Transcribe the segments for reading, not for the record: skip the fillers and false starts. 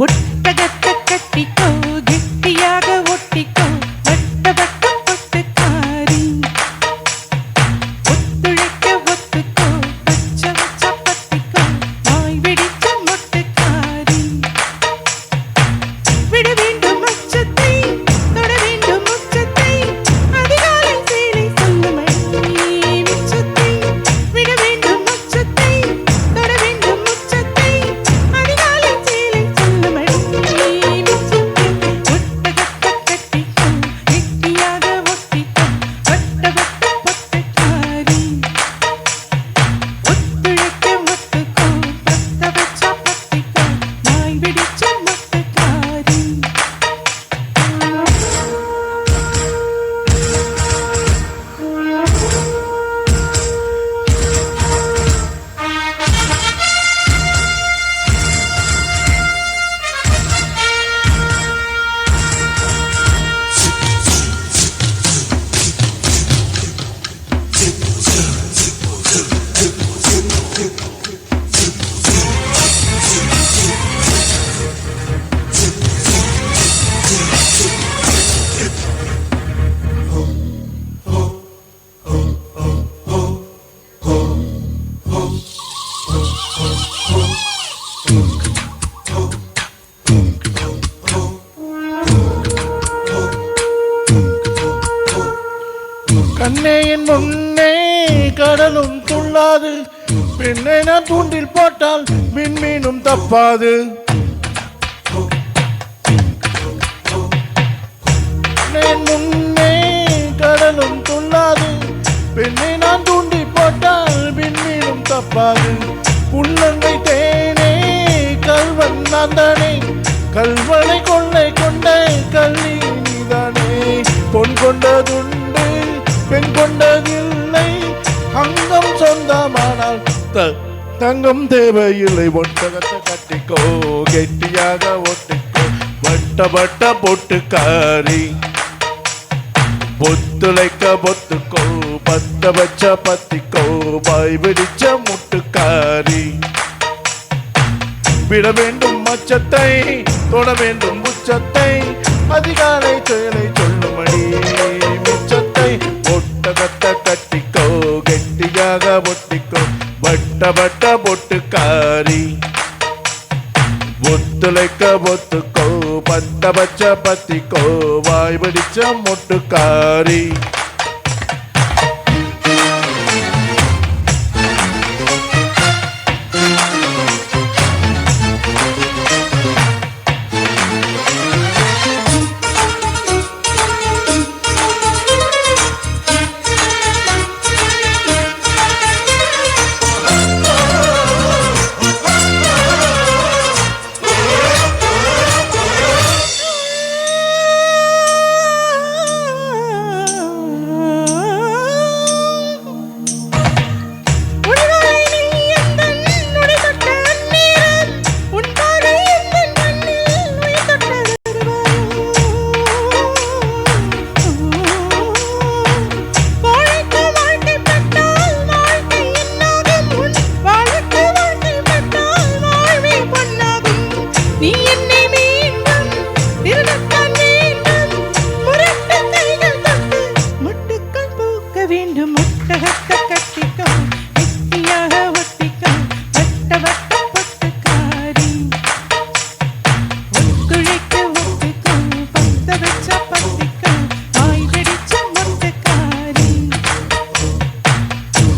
ஒட்டகத்தை கட்டிக்கோ, கெட்டியாக ஒட்டிக்கோ, வட்ட வட்ட பொட்டுக்காரி. ஒத்துழைக்க ஒத்துக்கோ, பச்சை வச்ச பத்திக்கோ, வாய் வெடிச்ச மொட்டுக்காரி. விட வேண்டும் அச்சத்தை, தொட வேண்டும் உச்சத்தை, அதிகாலை சேலை சொல்லுமடி மிச்சத்தை. விட வேண்டும் அச்சத்தை, தொட வேண்டும் உச்சத்தை, அதிகாலை சேலை சொல்லுமடி மிச்சத்தை. ஒட்டகத்தை கட்டிக்கோ, கெட்டியாக ஒட்டிக்கோ, வட்ட வட்ட பொட்டுக்காரி. ஒத்துழைக்க ஒத்துக்கோ, பத்த வச்ச பத்திக்கோ, வாய் வெடிச்ச மொட்டுக்காரி. கண்ணேயின் முன்னே கடலும் துள்ளாது, பெண்ணை நான் தூண்டில் போட்டால் விண்மீனும் தப்பாது. கண்ணேயின் முன்னே கடலும் துள்ளாது, பெண்ணை நான் தூண்டி போட்டால் விண்மீனும் தப்பாது. உள்ளங்கை தேனே கல்வன் நான் தானே, கல்வனை கொள்ளை கொண்ட கல்வி நீதானே. பொன் கொண்டதுண்டு பெண் கொண்டதில்லை, அங்கம் சொந்தமானால் தங்கம் தேவையில்லை. ஒட்டகத்தை கட்டிக்கோ, கெட்டியாக ஒட்டிக்கோ, வட்ட வட்ட பொட்டுக்காரி. பொத்துளைக்க பொத்துக்கோ, பத்த வச்ச பத்திக்கோ, வாய் வெடிச்ச முட்டுக்காரி. விட வேண்டும் மச்சத்தை, தொட வேண்டும் உச்சத்தை, அதிகாலை செயலை சொல்லுமடி மிச்சத்தை. ஒட்டகத்தை கட்டிக்கோ, கெட்டியாக ஒட்டிக்கோ, வட்ட வட்ட பொட்டுக்காரி. ஒத்துழைக்க ஒத்துக்கோ, பத்த பச்ச பத்திக்கோ, வாய் பிடிச்ச முட்டுக்காரி.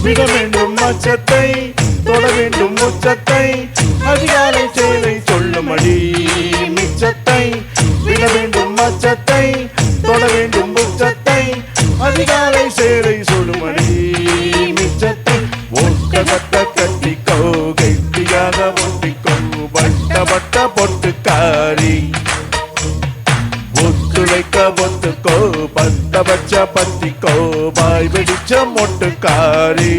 விட வேண்டும் மச்சத்தை, தொட வேண்டும் உச்சத்தை, அதிகாலை செயலை சொல்லுமடி மிச்சத்தை. விட வேண்டும் மச்சத்தை, தொட வேண்டும் உச்சத்தை, அதிகாலை சேலை சொல்லுமடி மிச்சத்தை ஒட்டகட்ட கட்டிக்கோ கெட்டியாக ஒட்டிக்கோ வட்ட வட்ட பொட்டுக்காரி ஒத்துழைக்க ஒத்துக்கோ பத்த பச்ச பத்திக்கோ வாய் வெடிச்ச மொட்டுக்காரி